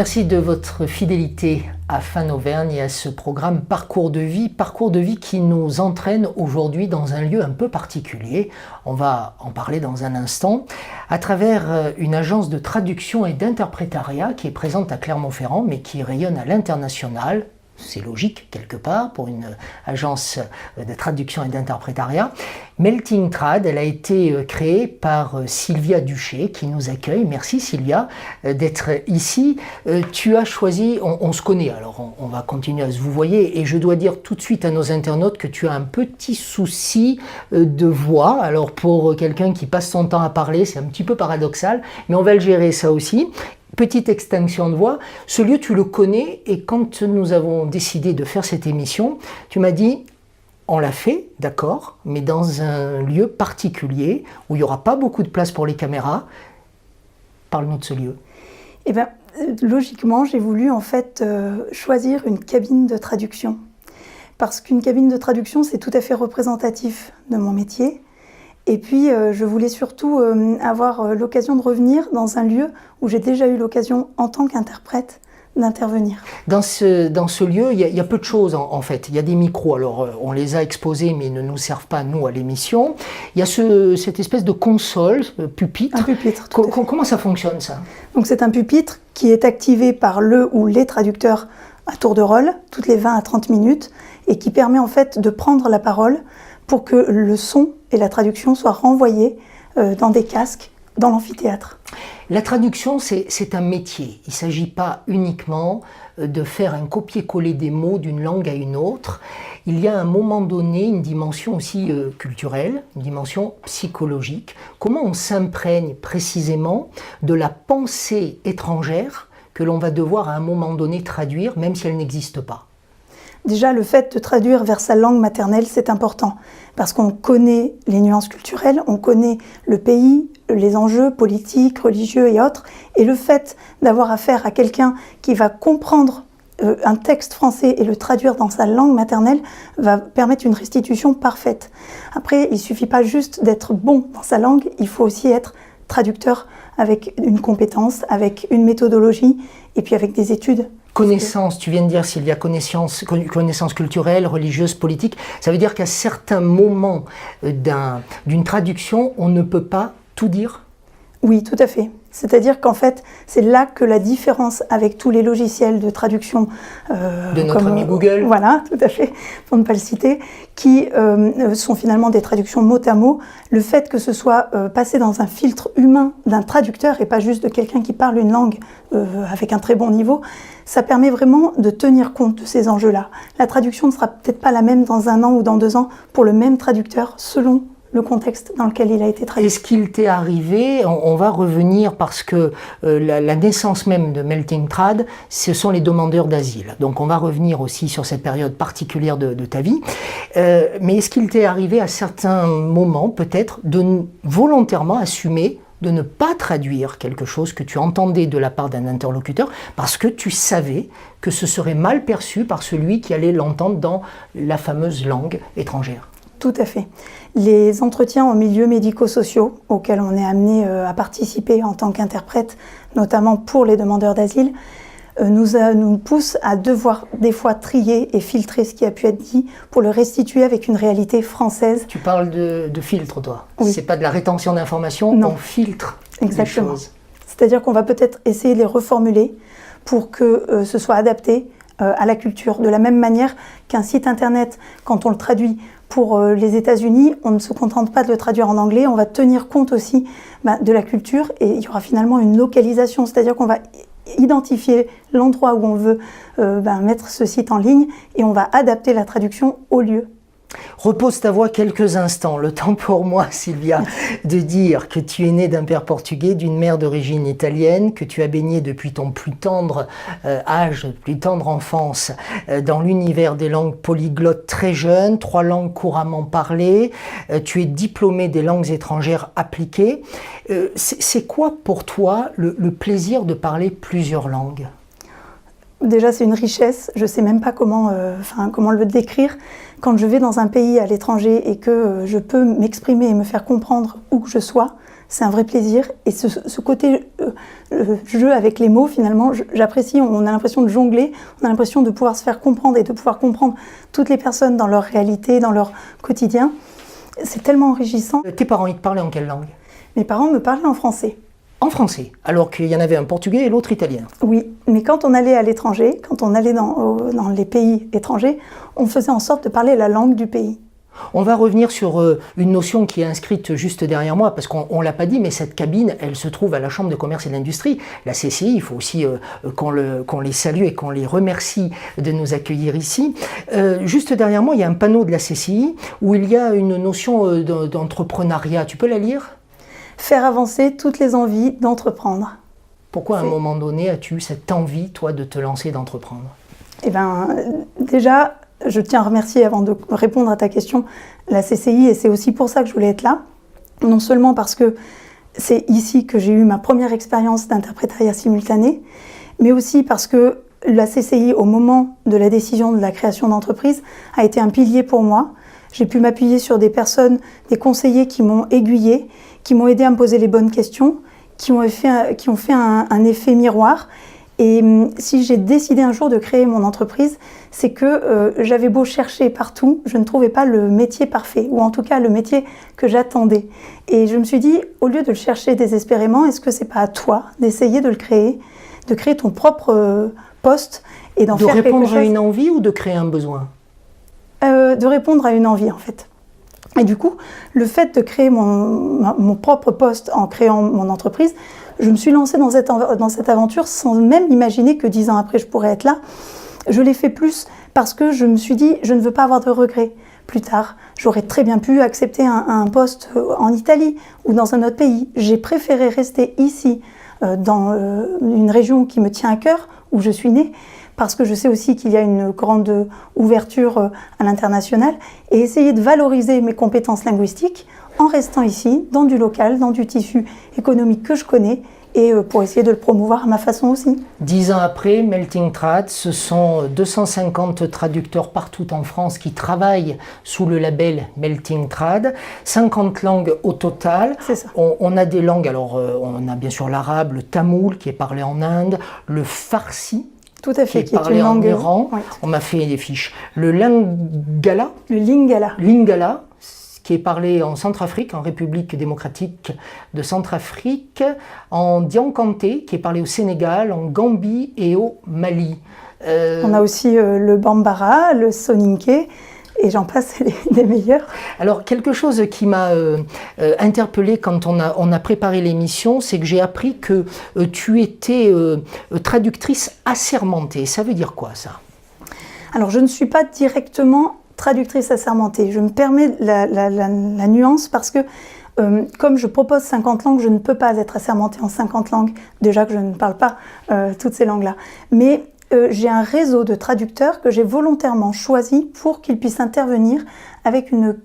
Merci de votre fidélité à FAN Auvergne et à ce programme Parcours de vie qui nous entraîne aujourd'hui dans un lieu un peu particulier. On va en parler dans un instant, à travers une agence de traduction et d'interprétariat qui est présente à Clermont-Ferrand, mais qui rayonne à l'international. C'est logique quelque part pour une agence de traduction et d'interprétariat. Melting Trad, elle a été créée par Sylvia Duché qui nous accueille. Merci Sylvia d'être ici. Tu as choisi, on se connaît alors on va continuer à se vous voyez et je dois dire tout de suite à nos internautes que tu as un petit souci de voix. Alors pour quelqu'un qui passe son temps à parler, c'est un petit peu paradoxal, mais on va le gérer ça aussi. Petite extinction de voix, ce lieu tu le connais et quand nous avons décidé de faire cette émission, tu m'as dit on l'a fait, d'accord, mais dans un lieu particulier où il n'y aura pas beaucoup de place pour les caméras. Parle-nous de ce lieu. Eh bien, logiquement, j'ai voulu en fait choisir une cabine de traduction. Parce qu'une cabine de traduction, c'est tout à fait représentatif de mon métier. Et puis, je voulais surtout avoir l'occasion de revenir dans un lieu où j'ai déjà eu l'occasion, en tant qu'interprète, d'intervenir. Dans ce lieu, il y a peu de choses en fait. Il y a des micros, alors on les a exposés, mais ils ne nous servent pas, nous, à l'émission. Il y a cette espèce de console, pupitre. Un pupitre, Comment ça fonctionne, ça? Donc c'est un pupitre qui est activé par le ou les traducteurs à tour de rôle, toutes les 20 à 30 minutes, et qui permet en fait de prendre la parole pour que le son et la traduction soient renvoyés dans des casques dans l'amphithéâtre. La traduction, c'est un métier. Il ne s'agit pas uniquement de faire un copier-coller des mots d'une langue à une autre. Il y a à un moment donné une dimension aussi culturelle, une dimension psychologique. Comment on s'imprègne précisément de la pensée étrangère que l'on va devoir à un moment donné traduire, même si elle n'existe pas? Déjà, le fait de traduire vers sa langue maternelle, c'est important, parce qu'on connaît les nuances culturelles, on connaît le pays, les enjeux politiques, religieux et autres, et le fait d'avoir affaire à quelqu'un qui va comprendre un texte français et le traduire dans sa langue maternelle va permettre une restitution parfaite. Après, il ne suffit pas juste d'être bon dans sa langue, il faut aussi être traducteur avec une compétence, avec une méthodologie, et puis avec des études. Connaissance, tu viens de dire s'il y a connaissance culturelle, religieuse, politique, ça veut dire qu'à certains moments d'une traduction, on ne peut pas tout dire? Oui, tout à fait. C'est-à-dire qu'en fait, c'est là que la différence avec tous les logiciels de traduction de notre ami Google. Voilà, tout à fait, pour ne pas le citer, qui sont finalement des traductions mot à mot. Le fait que ce soit passé dans un filtre humain d'un traducteur et pas juste de quelqu'un qui parle une langue avec un très bon niveau, ça permet vraiment de tenir compte de ces enjeux-là. La traduction ne sera peut-être pas la même dans 1 an ou dans 2 ans pour le même traducteur selon le contexte dans lequel il a été traduit. Est-ce qu'il t'est arrivé, on va revenir parce que la naissance même de Melting Trad, ce sont les demandeurs d'asile. Donc on va revenir aussi sur cette période particulière de ta vie. Mais est-ce qu'il t'est arrivé à certains moments peut-être de volontairement assumer de ne pas traduire quelque chose que tu entendais de la part d'un interlocuteur parce que tu savais que ce serait mal perçu par celui qui allait l'entendre dans la fameuse langue étrangère? Tout à fait. Les entretiens en milieux médico-sociaux auxquels on est amené à participer en tant qu'interprète, notamment pour les demandeurs d'asile, nous poussent à devoir des fois trier et filtrer ce qui a pu être dit pour le restituer avec une réalité française. Tu parles de filtre, toi? Oui. C'est pas de la rétention d'informations, on filtre. Exactement. Les choses. C'est-à-dire qu'on va peut-être essayer de les reformuler pour que ce soit adapté à la culture. De la même manière qu'un site internet, quand on le traduit pour les États-Unis, on ne se contente pas de le traduire en anglais, on va tenir compte aussi de la culture et il y aura finalement une localisation, c'est-à-dire qu'on va identifier l'endroit où on veut mettre ce site en ligne et on va adapter la traduction au lieu. Repose ta voix quelques instants, le temps pour moi, Sylvia, de dire que tu es née d'un père portugais, d'une mère d'origine italienne, que tu as baigné depuis ton plus tendre âge, plus tendre enfance, dans l'univers des langues polyglottes très jeune, 3 langues couramment parlées, tu es diplômée des langues étrangères appliquées. C'est quoi pour toi le plaisir de parler plusieurs langues ? Déjà, c'est une richesse, je ne sais même pas comment le décrire. Quand je vais dans un pays à l'étranger et que je peux m'exprimer et me faire comprendre où que je sois, c'est un vrai plaisir. Et ce côté jeu avec les mots, finalement, j'apprécie. On a l'impression de jongler, on a l'impression de pouvoir se faire comprendre et de pouvoir comprendre toutes les personnes dans leur réalité, dans leur quotidien. C'est tellement enrichissant. Tes parents, ils te parlaient en quelle langue? Mes parents me parlaient en français. En français, alors qu'il y en avait un portugais et l'autre italien. Oui, mais quand on allait à l'étranger, quand on allait dans les pays étrangers, on faisait en sorte de parler la langue du pays. On va revenir sur une notion qui est inscrite juste derrière moi, parce qu'on ne l'a pas dit, mais cette cabine, elle se trouve à la Chambre de commerce et d'industrie. La CCI, il faut aussi qu'on les salue et qu'on les remercie de nous accueillir ici. Juste derrière moi, il y a un panneau de la CCI où il y a une notion d'entrepreneuriat. Tu peux la lire ? Faire avancer toutes les envies d'entreprendre. Pourquoi à un moment donné as-tu eu cette envie, toi, de te lancer, d'entreprendre ? Eh bien, déjà, je tiens à remercier, avant de répondre à ta question, la CCI, et c'est aussi pour ça que je voulais être là. Non seulement parce que c'est ici que j'ai eu ma première expérience d'interprétariat simultané, mais aussi parce que la CCI, au moment de la décision de la création d'entreprise, a été un pilier pour moi. J'ai pu m'appuyer sur des personnes, des conseillers qui m'ont aiguillée, qui m'ont aidé à me poser les bonnes questions, qui ont fait un effet miroir. Et si j'ai décidé un jour de créer mon entreprise, c'est que j'avais beau chercher partout, je ne trouvais pas le métier parfait, ou en tout cas le métier que j'attendais. Et je me suis dit, au lieu de le chercher désespérément, est-ce que c'est pas à toi d'essayer de créer ton propre poste et d'en faire quelque chose ? De répondre à une envie ou de créer un besoin ? De répondre à une envie, en fait. Et du coup, le fait de créer mon propre poste en créant mon entreprise, je me suis lancée dans cette aventure sans même imaginer que 10 ans après, je pourrais être là. Je l'ai fait plus parce que je me suis dit, je ne veux pas avoir de regrets. Plus tard, j'aurais très bien pu accepter un poste en Italie ou dans un autre pays. J'ai préféré rester ici, dans une région qui me tient à cœur, où je suis née, parce que je sais aussi qu'il y a une grande ouverture à l'international, et essayer de valoriser mes compétences linguistiques en restant ici, dans du local, dans du tissu économique que je connais, et pour essayer de le promouvoir à ma façon aussi. 10 ans après, Melting Trad, ce sont 250 traducteurs partout en France qui travaillent sous le label Melting Trad, 50 langues au total. C'est ça. On a des langues, alors on a bien sûr l'arabe, le tamoul qui est parlé en Inde, le farsi, tout à fait, qui est parlé en Iran. Oui. On m'a fait des fiches. Le lingala. Le lingala. Lingala, qui est parlé en Centrafrique, en République démocratique de Centrafrique, en Diankanté, qui est parlé au Sénégal, en Gambie et au Mali. On a aussi le bambara, le soninké, et j'en passe les meilleurs. Alors, quelque chose qui m'a interpellée quand on a préparé l'émission, c'est que j'ai appris que tu étais traductrice assermentée. Ça veut dire quoi, ça ? Alors, je ne suis pas directement traductrice assermentée. Je me permets la nuance parce que comme je propose 50 langues, je ne peux pas être assermentée en 50 langues. Déjà que je ne parle pas toutes ces langues-là. Mais j'ai un réseau de traducteurs que j'ai volontairement choisi pour qu'ils puissent intervenir avec une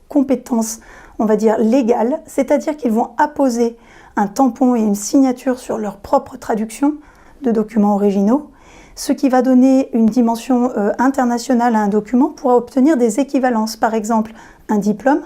compétence, on va dire, légale. C'est-à-dire qu'ils vont apposer un tampon et une signature sur leur propre traduction de documents originaux. Ce qui va donner une dimension internationale à un document pour obtenir des équivalences. Par exemple, un diplôme,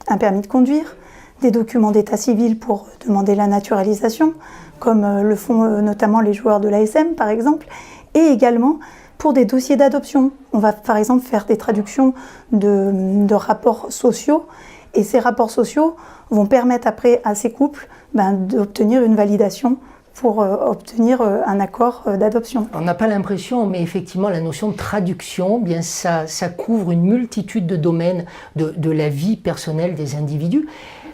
un permis de conduire, des documents d'état civil pour demander la naturalisation, comme le font notamment les joueurs de l'ASM par exemple, et également pour des dossiers d'adoption. On va par exemple faire des traductions de rapports sociaux, et ces rapports sociaux vont permettre après à ces couples d'obtenir une validation pour obtenir un accord d'adoption. On n'a pas l'impression, mais effectivement, la notion de traduction, bien ça couvre une multitude de domaines de la vie personnelle des individus,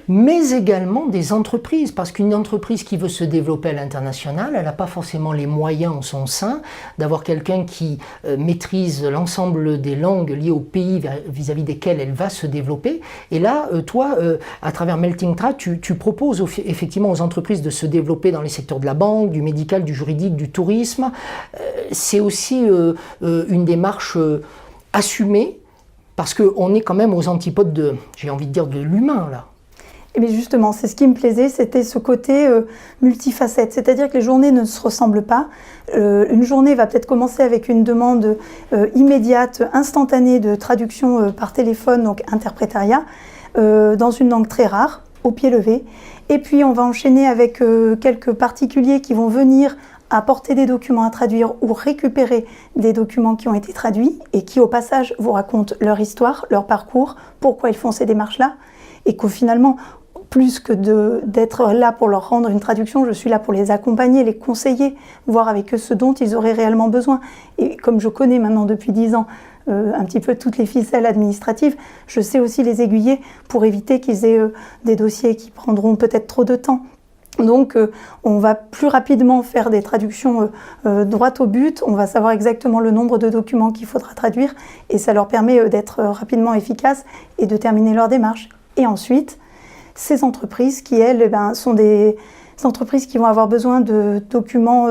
mais également des entreprises, parce qu'une entreprise qui veut se développer à l'international, elle n'a pas forcément les moyens en son sein d'avoir quelqu'un qui maîtrise l'ensemble des langues liées au pays vis-à-vis desquels elle va se développer. Et là, toi, à travers Melting Trad, tu proposes effectivement aux entreprises de se développer dans les secteurs de la banque, du médical, du juridique, du tourisme. C'est aussi une démarche assumée, parce qu'on est quand même aux antipodes de, j'ai envie de dire, de l'humain, là. Mais justement, c'est ce qui me plaisait, c'était ce côté multifacette. C'est-à-dire que les journées ne se ressemblent pas. Une journée va peut-être commencer avec une demande immédiate, instantanée de traduction par téléphone, donc interprétariat, dans une langue très rare. au pied levé. Et puis on va enchaîner avec quelques particuliers qui vont venir apporter des documents à traduire ou récupérer des documents qui ont été traduits et qui au passage vous racontent leur histoire, leur parcours, pourquoi ils font ces démarches-là, et qu'au finalement, plus que d'être là pour leur rendre une traduction, je suis là pour les accompagner, les conseiller, voir avec eux ce dont ils auraient réellement besoin. Et comme je connais maintenant depuis 10 ans un petit peu toutes les ficelles administratives, je sais aussi les aiguiller pour éviter qu'ils aient des dossiers qui prendront peut-être trop de temps. Donc on va plus rapidement faire des traductions droit au but, on va savoir exactement le nombre de documents qu'il faudra traduire et ça leur permet d'être rapidement efficaces et de terminer leur démarche. Et ensuite, ces entreprises qui, elles, sont des entreprises qui vont avoir besoin de documents,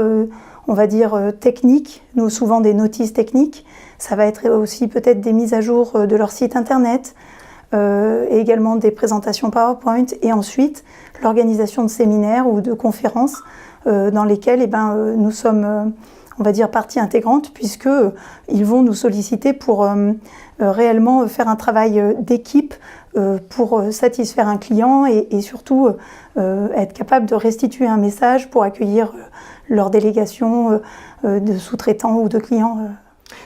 on va dire, techniques, nous souvent des notices techniques. Ça va être aussi peut-être des mises à jour de leur site internet, et également des présentations PowerPoint, et ensuite l'organisation de séminaires ou de conférences dans lesquelles nous sommes, on va dire, partie intégrante, puisqu'ils vont nous solliciter pour réellement faire un travail d'équipe pour satisfaire un client et surtout être capable de restituer un message pour accueillir leur délégation de sous-traitants ou de clients.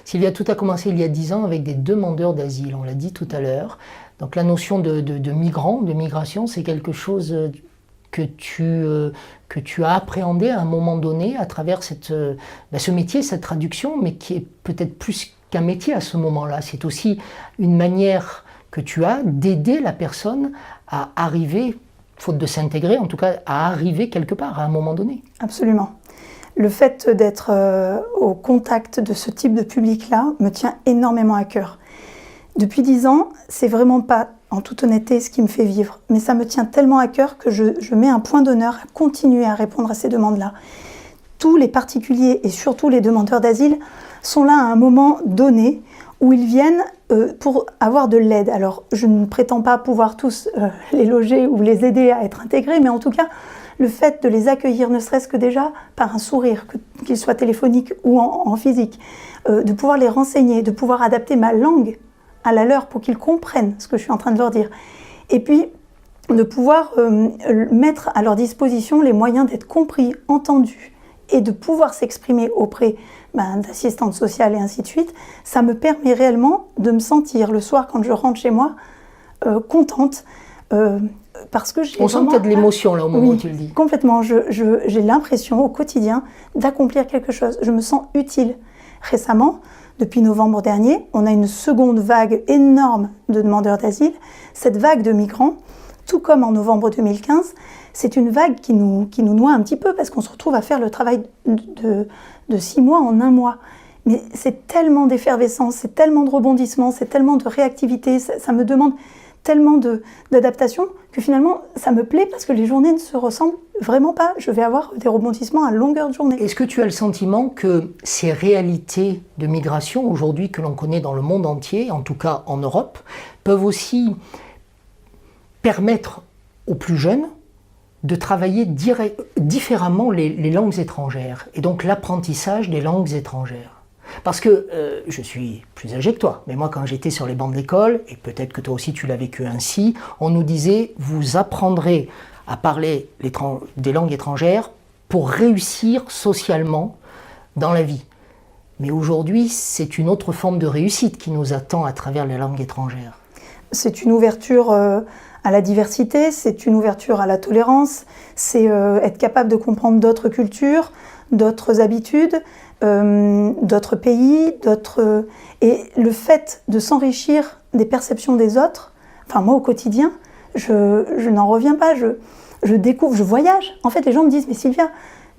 Sylvia, tout a commencé il y a 10 ans avec des demandeurs d'asile, on l'a dit tout à l'heure. Donc la notion de migrant, de migration, c'est quelque chose que tu as appréhendé à un moment donné à travers ce métier, cette traduction, mais qui est peut-être plus qu'un métier à ce moment-là. C'est aussi une manière que tu as d'aider la personne à arriver, faute de s'intégrer, en tout cas à arriver quelque part à un moment donné. Absolument. Le fait d'être au contact de ce type de public-là me tient énormément à cœur. Depuis 10 ans, c'est vraiment pas, en toute honnêteté, ce qui me fait vivre. Mais ça me tient tellement à cœur que je mets un point d'honneur à continuer à répondre à ces demandes-là. Tous les particuliers et surtout les demandeurs d'asile sont là à un moment donné où ils viennent pour avoir de l'aide. Alors, je ne prétends pas pouvoir tous les loger ou les aider à être intégrés, mais en tout cas, le fait de les accueillir, ne serait-ce que déjà par un sourire, qu'il soit téléphonique ou en physique, de pouvoir les renseigner, de pouvoir adapter ma langue à la leur pour qu'ils comprennent ce que je suis en train de leur dire. Et puis, de pouvoir mettre à leur disposition les moyens d'être compris, entendus et de pouvoir s'exprimer auprès d'assistantes sociales et ainsi de suite, ça me permet réellement de me sentir le soir quand je rentre chez moi contente parce que j'ai On sent que tu as de l'émotion là au moment où tu le dis. Complètement, j'ai l'impression au quotidien d'accomplir quelque chose, je me sens utile. Récemment, depuis novembre dernier, on a une seconde vague énorme de demandeurs d'asile. Cette vague de migrants, tout comme en novembre 2015, c'est une vague qui nous noie un petit peu parce qu'on se retrouve à faire le travail de 6 mois en 1 mois. Mais c'est tellement d'effervescence, c'est tellement de rebondissements, c'est tellement de réactivité, ça me demande tellement d'adaptation que finalement ça me plaît parce que les journées ne se ressemblent vraiment pas. Je vais avoir des rebondissements à longueur de journée. Est-ce que tu as le sentiment que ces réalités de migration aujourd'hui que l'on connaît dans le monde entier, en tout cas en Europe, peuvent aussi permettre aux plus jeunes de travailler différemment les langues étrangères et donc l'apprentissage des langues étrangères? Parce que je suis plus âgé que toi, mais moi quand j'étais sur les bancs d'école, et peut-être que toi aussi tu l'as vécu ainsi, on nous disait vous apprendrez à parler des langues étrangères pour réussir socialement dans la vie. Mais aujourd'hui, c'est une autre forme de réussite qui nous attend à travers les langues étrangères. C'est une ouverture à la diversité, c'est une ouverture à la tolérance, c'est être capable de comprendre d'autres cultures, d'autres habitudes, d'autres pays, et le fait de s'enrichir des perceptions des autres, enfin moi au quotidien, je n'en reviens pas, je découvre, je voyage. En fait, les gens me disent, mais Sylvia,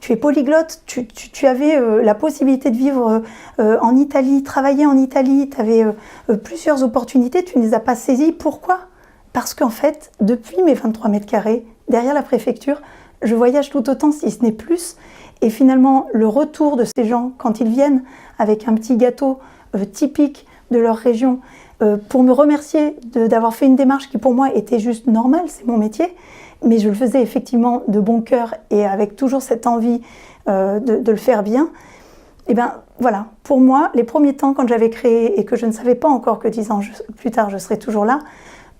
tu es polyglotte, tu avais la possibilité de vivre en Italie, travailler en Italie, tu avais plusieurs opportunités, tu ne les as pas saisies. Pourquoi ? Parce qu'en fait, depuis mes 23 mètres carrés, derrière la préfecture, je voyage tout autant, si ce n'est plus. Et finalement, le retour de ces gens, quand ils viennent avec un petit gâteau typique de leur région, pour me remercier d'avoir fait une démarche qui pour moi était juste normale, c'est mon métier, mais je le faisais effectivement de bon cœur et avec toujours cette envie de le faire bien. Et bien voilà, pour moi, les premiers temps quand j'avais créé et que je ne savais pas encore que 10 ans plus tard je serais toujours là,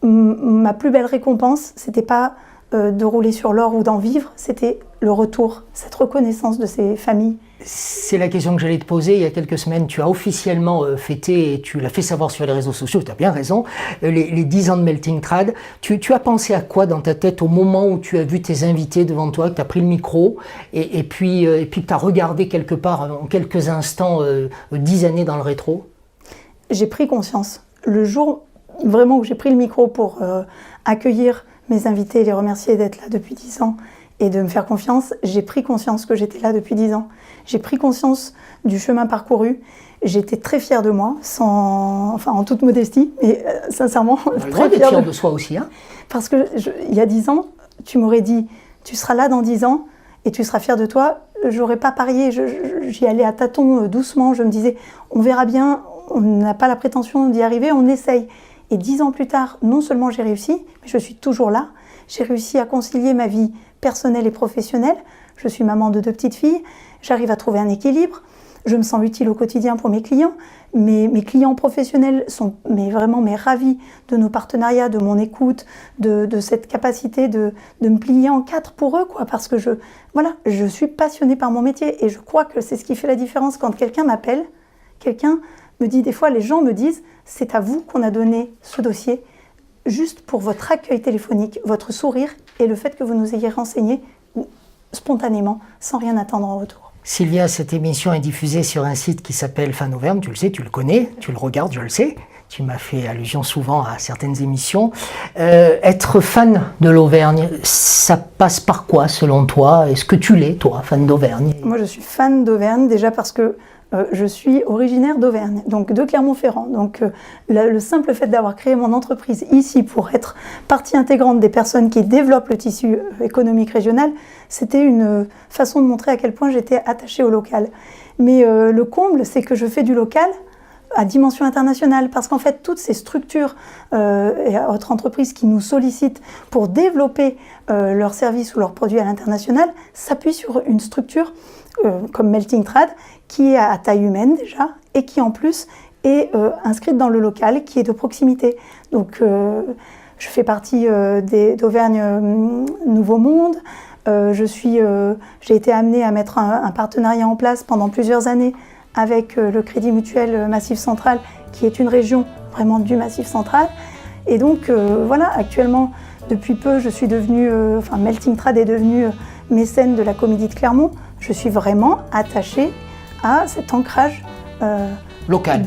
ma plus belle récompense, c'était pas de rouler sur l'or ou d'en vivre, c'était le retour, cette reconnaissance de ces familles. C'est la question que j'allais te poser. Il y a quelques semaines, tu as officiellement fêté, et tu l'as fait savoir sur les réseaux sociaux, tu as bien raison, les 10 ans de Melting Trad. Tu as pensé à quoi dans ta tête au moment où tu as vu tes invités devant toi, que tu as pris le micro, et puis que tu as regardé quelque part, en quelques instants, 10 années dans le rétro? J'ai pris conscience. Le jour vraiment où j'ai pris le micro pour accueillir mes invités et les remercier d'être là depuis 10 ans et de me faire confiance, j'ai pris conscience que j'étais là depuis 10 ans. J'ai pris conscience du chemin parcouru. J'étais très fière de moi, en toute modestie, mais sincèrement, On a le droit d'être fier de soi aussi. Hein. Parce que il y a 10 ans, tu m'aurais dit, tu seras là dans 10 ans et tu seras fière de toi. J'aurais pas parié, j'y allais à tâtons, doucement. Je me disais, on verra bien, on n'a pas la prétention d'y arriver, on essaye. Et 10 ans plus tard, non seulement j'ai réussi, mais je suis toujours là. J'ai réussi à concilier ma vie personnelle et professionnelle. Je suis maman de 2 petites filles. J'arrive à trouver un équilibre. Je me sens utile au quotidien pour mes clients. Mes clients professionnels sont vraiment ravis de nos partenariats, de mon écoute, de cette capacité de me plier en 4 pour eux, quoi, parce que je suis passionnée par mon métier et je crois que c'est ce qui fait la différence quand quelqu'un m'appelle. Quelqu'un me dit, des fois les gens me disent, c'est à vous qu'on a donné ce dossier, juste pour votre accueil téléphonique, votre sourire et le fait que vous nous ayez renseigné spontanément, sans rien attendre en retour. Sylvia, cette émission est diffusée sur un site qui s'appelle Fan Auvergne, tu le sais, tu le connais, tu le regardes, je le sais. Tu m'as fait allusion souvent à certaines émissions. Être fan de l'Auvergne, ça passe par quoi selon toi? Est-ce que tu l'es, toi, fan d'Auvergne? Moi, je suis fan d'Auvergne déjà parce que je suis originaire d'Auvergne, donc de Clermont-Ferrand. Donc le simple fait d'avoir créé mon entreprise ici pour être partie intégrante des personnes qui développent le tissu économique régional, c'était une façon de montrer à quel point j'étais attachée au local. Mais le comble, c'est que je fais du local à dimension internationale, parce qu'en fait, toutes ces structures et autres entreprises qui nous sollicitent pour développer leurs services ou leurs produits à l'international s'appuient sur une structure comme Melting Trad, qui est à taille humaine déjà, et qui en plus est inscrite dans le local, qui est de proximité. Donc je fais partie d'Auvergne Nouveau Monde. J'ai été amenée à mettre un partenariat en place pendant plusieurs années avec le Crédit Mutuel Massif Central, qui est une région vraiment du Massif Central. Et donc actuellement, depuis peu, je suis devenue, Melting Trad est devenue mécène de la Comédie de Clermont. Je suis vraiment attachée à cet ancrage local.